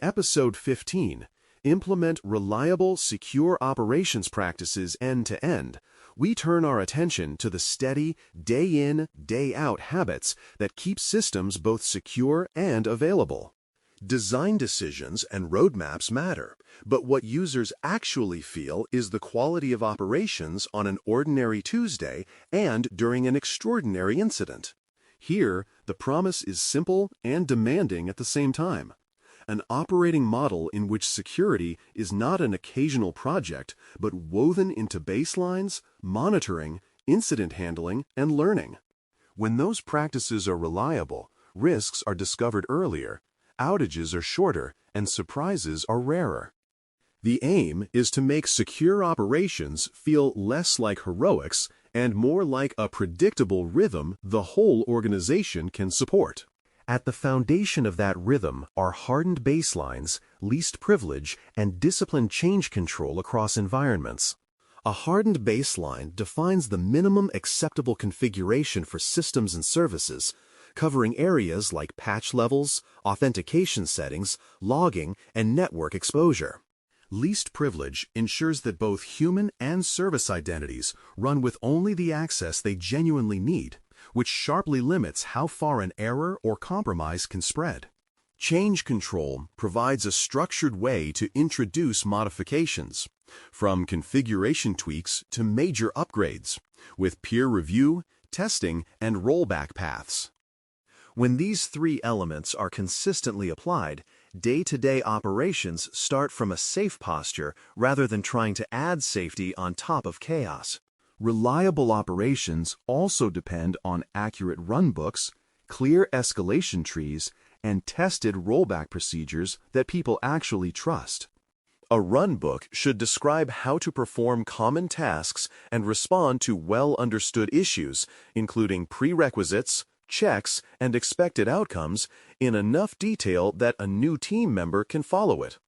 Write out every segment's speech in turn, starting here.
Episode 15, Implement Reliable, Secure Operations Practices End-to-End, we turn our attention to the steady, day-in, day-out habits that keep systems both secure and available. Design decisions and roadmaps matter, but what users actually feel is the quality of operations on an ordinary Tuesday and during an extraordinary incident. Here, the promise is simple and demanding at the same time. An operating model in which security is not an occasional project, but woven into baselines, monitoring, incident handling, and learning. When those practices are reliable, risks are discovered earlier, outages are shorter, and surprises are rarer. The aim is to make secure operations feel less like heroics and more like a predictable rhythm the whole organization can support. At the foundation of that rhythm are hardened baselines, least privilege, and disciplined change control across environments. A hardened baseline defines the minimum acceptable configuration for systems and services, covering areas like patch levels, authentication settings, logging, and network exposure. Least privilege ensures that both human and service identities run with only the access they genuinely need, which sharply limits how far an error or compromise can spread. Change control provides a structured way to introduce modifications, from configuration tweaks to major upgrades, with peer review, testing, and rollback paths. When these three elements are consistently applied, day-to-day operations start from a safe posture rather than trying to add safety on top of chaos. Reliable operations also depend on accurate runbooks, clear escalation trees, and tested rollback procedures that people actually trust. A runbook should describe how to perform common tasks and respond to well-understood issues, including prerequisites, checks, and expected outcomes, in enough detail that a new team member can follow it.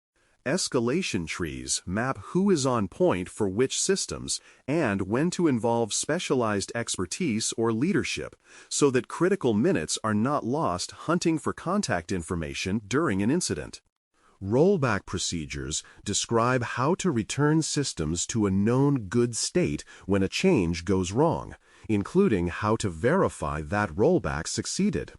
Escalation trees map who is on point for which systems and when to involve specialized expertise or leadership, so that critical minutes are not lost hunting for contact information during an incident. Rollback procedures describe how to return systems to a known good state when a change goes wrong, including how to verify that rollback succeeded.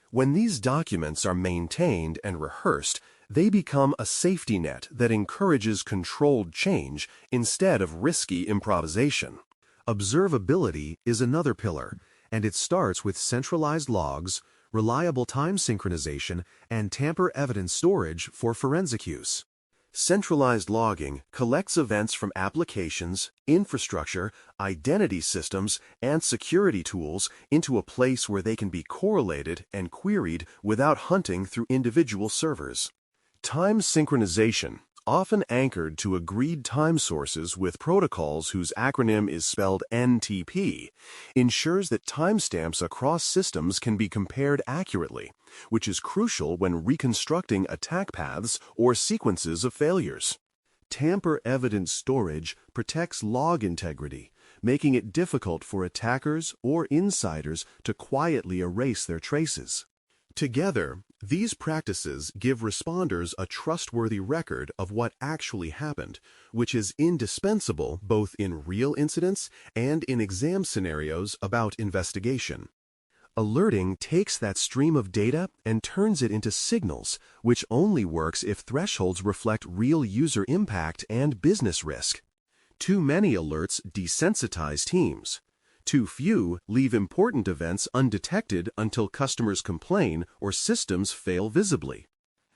When these documents are maintained and rehearsed, they become a safety net that encourages controlled change instead of risky improvisation. Observability is another pillar, and it starts with centralized logs, reliable time synchronization, and tamper evidence storage for forensic use. Centralized logging collects events from applications, infrastructure, identity systems, and security tools into a place where they can be correlated and queried without hunting through individual servers. Time synchronization, often anchored to agreed time sources with protocols whose acronym is spelled NTP, ensures that timestamps across systems can be compared accurately, which is crucial when reconstructing attack paths or sequences of failures. Tamper evidence storage protects log integrity, making it difficult for attackers or insiders to quietly erase their traces. Together, these practices give responders a trustworthy record of what actually happened, which is indispensable both in real incidents and in exam scenarios about investigation. Alerting takes that stream of data and turns it into signals, which only works if thresholds reflect real user impact and business risk. Too many alerts desensitize teams. Too few leave important events undetected until customers complain or systems fail visibly.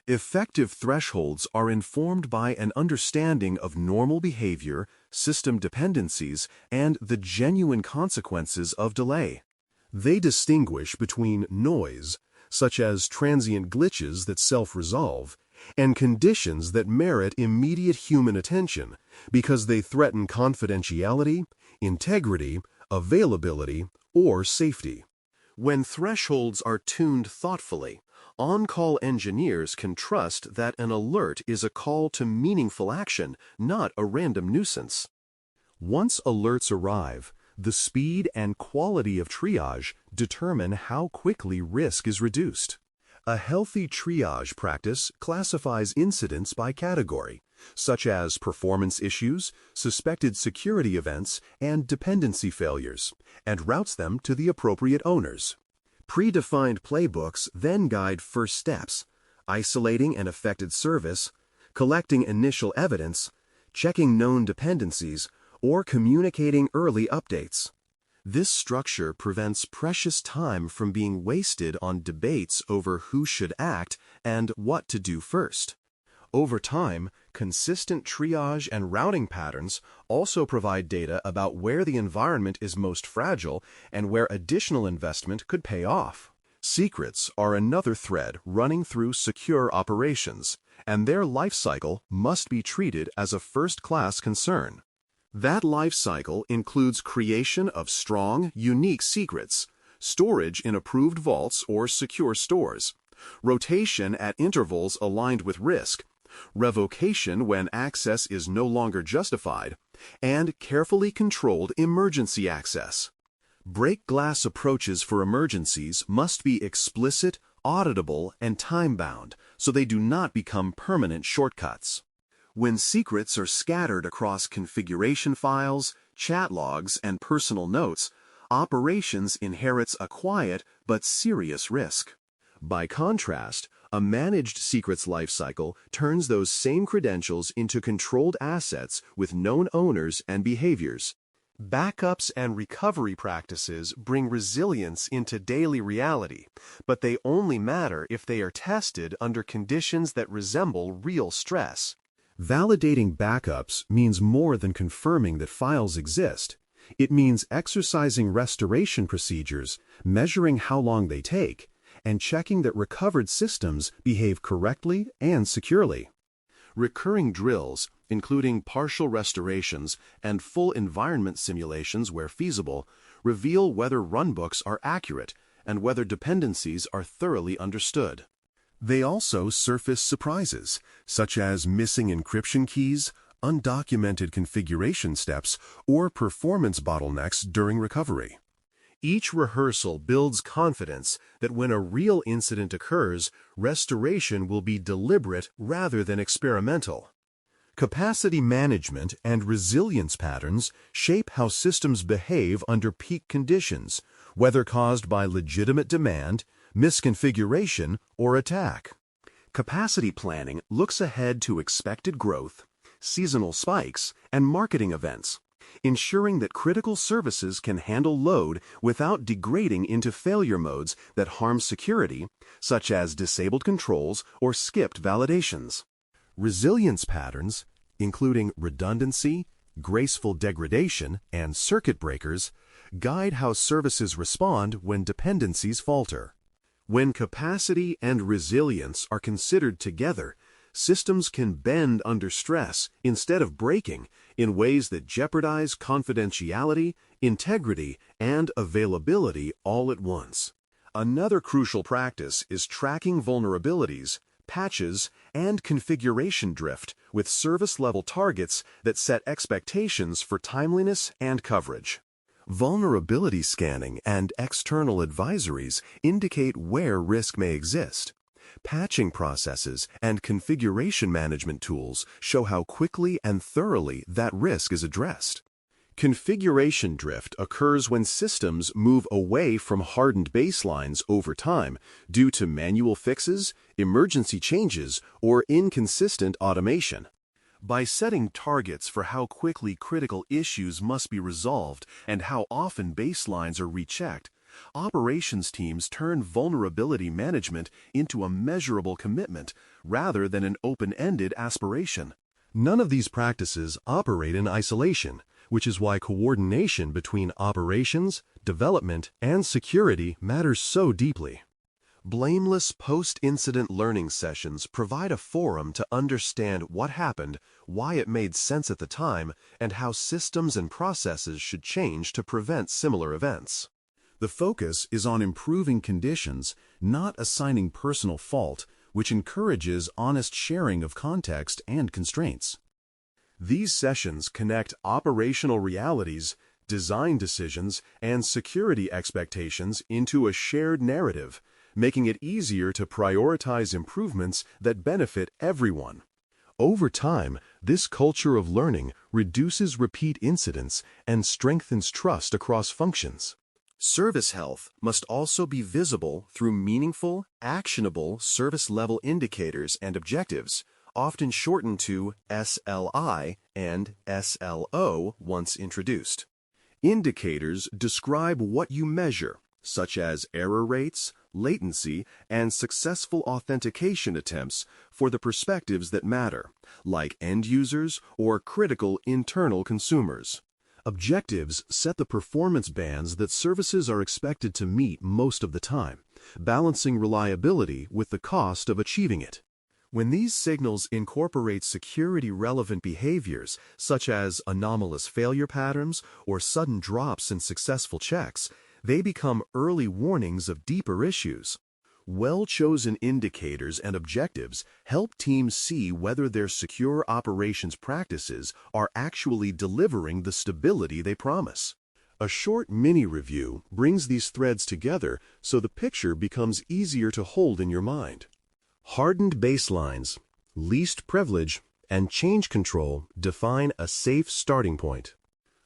Effective thresholds are informed by an understanding of normal behavior, system dependencies, and the genuine consequences of delay. They distinguish between noise, such as transient glitches that self-resolve, and conditions that merit immediate human attention because they threaten confidentiality, integrity, availability, or safety. When thresholds are tuned thoughtfully, on-call engineers can trust that an alert is a call to meaningful action, not a random nuisance. Once alerts arrive, the speed and quality of triage determine how quickly risk is reduced. A healthy triage practice classifies incidents by category, such as performance issues, suspected security events, and dependency failures, and routes them to the appropriate owners. Predefined playbooks then guide first steps, isolating an affected service, collecting initial evidence, checking known dependencies, or communicating early updates. This structure prevents precious time from being wasted on debates over who should act and what to do first. Over time, consistent triage and routing patterns also provide data about where the environment is most fragile and where additional investment could pay off. Secrets are another thread running through secure operations, and their life cycle must be treated as a first-class concern. That life cycle includes creation of strong, unique secrets, storage in approved vaults or secure stores, rotation at intervals aligned with risk, revocation when access is no longer justified, and carefully controlled emergency access. Break-glass approaches for emergencies must be explicit, auditable, and time-bound so they do not become permanent shortcuts. When secrets are scattered across configuration files, chat logs, and personal notes, operations inherits a quiet but serious risk. By contrast, a managed secrets lifecycle turns those same credentials into controlled assets with known owners and behaviors. Backups and recovery practices bring resilience into daily reality, but they only matter if they are tested under conditions that resemble real stress. Validating backups means more than confirming that files exist. It means exercising restoration procedures, measuring how long they take, and checking that recovered systems behave correctly and securely. Recurring drills, including partial restorations and full environment simulations where feasible, reveal whether runbooks are accurate and whether dependencies are thoroughly understood. They also surface surprises, such as missing encryption keys, undocumented configuration steps, or performance bottlenecks during recovery. Each rehearsal builds confidence that when a real incident occurs, restoration will be deliberate rather than experimental. Capacity management and resilience patterns shape how systems behave under peak conditions, whether caused by legitimate demand, misconfiguration, or attack. Capacity planning looks ahead to expected growth, seasonal spikes, and marketing events, ensuring that critical services can handle load without degrading into failure modes that harm security, such as disabled controls or skipped validations. Resilience patterns, including redundancy, graceful degradation, and circuit breakers, guide how services respond when dependencies falter. When capacity and resilience are considered together, systems can bend under stress instead of breaking in ways that jeopardize confidentiality, integrity, and availability all at once. Another crucial practice is tracking vulnerabilities, patches, and configuration drift with service-level targets that set expectations for timeliness and coverage. Vulnerability scanning and external advisories indicate where risk may exist. Patching processes and configuration management tools show how quickly and thoroughly that risk is addressed. Configuration drift occurs when systems move away from hardened baselines over time due to manual fixes, emergency changes, or inconsistent automation. By setting targets for how quickly critical issues must be resolved and how often baselines are rechecked, operations teams turn vulnerability management into a measurable commitment rather than an open-ended aspiration. None of these practices operate in isolation, which is why coordination between operations, development, and security matters so deeply. Blameless post-incident learning sessions provide a forum to understand what happened, why it made sense at the time, and how systems and processes should change to prevent similar events. The focus is on improving conditions, not assigning personal fault, which encourages honest sharing of context and constraints. These sessions connect operational realities, design decisions, and security expectations into a shared narrative, making it easier to prioritize improvements that benefit everyone. Over time, this culture of learning reduces repeat incidents and strengthens trust across functions. Service health must also be visible through meaningful, actionable service-level indicators and objectives, often shortened to SLI and SLO once introduced. Indicators describe what you measure, such as error rates, latency, and successful authentication attempts for the perspectives that matter, like end users or critical internal consumers. Objectives set the performance bands that services are expected to meet most of the time, balancing reliability with the cost of achieving it. When these signals incorporate security-relevant behaviors, such as anomalous failure patterns or sudden drops in successful checks, they become early warnings of deeper issues. Well-chosen indicators and objectives help teams see whether their secure operations practices are actually delivering the stability they promise. A short mini-review brings these threads together so the picture becomes easier to hold in your mind. Hardened baselines, least privilege, and change control define a safe starting point.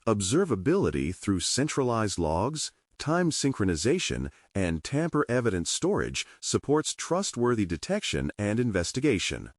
Observability through centralized logs, time synchronization, and tamper-evident storage supports trustworthy detection and investigation.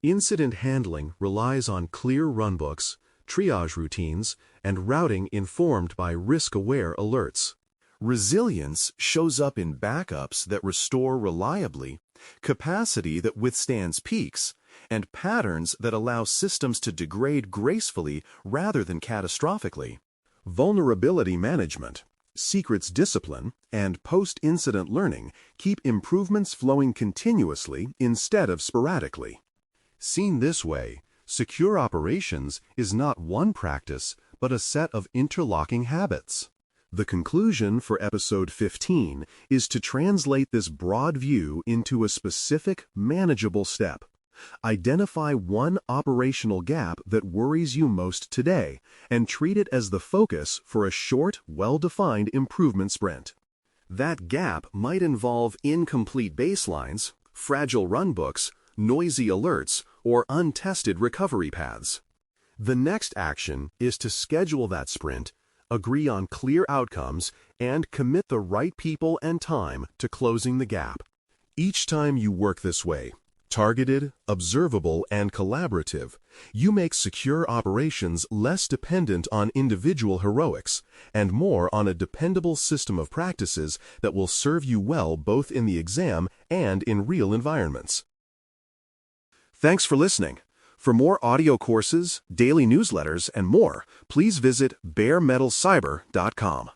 Incident handling relies on clear runbooks, triage routines, and routing informed by risk-aware alerts. Resilience shows up in backups that restore reliably, capacity that withstands peaks, and patterns that allow systems to degrade gracefully rather than catastrophically. Vulnerability management, secrets discipline, and post-incident learning keep improvements flowing continuously instead of sporadically. Seen this way, secure operations is not one practice, but a set of interlocking habits. The conclusion for episode 15 is to translate this broad view into a specific, manageable step. Identify one operational gap that worries you most today and treat it as the focus for a short, well-defined improvement sprint. That gap might involve incomplete baselines, fragile runbooks, noisy alerts, or untested recovery paths. The next action is to schedule that sprint, agree on clear outcomes, and commit the right people and time to closing the gap. Each time you work this way, targeted, observable, and collaborative, you make secure operations less dependent on individual heroics and more on a dependable system of practices that will serve you well both in the exam and in real environments. Thanks for listening. For more audio courses, daily newsletters, and more, please visit baremetalcyber.com.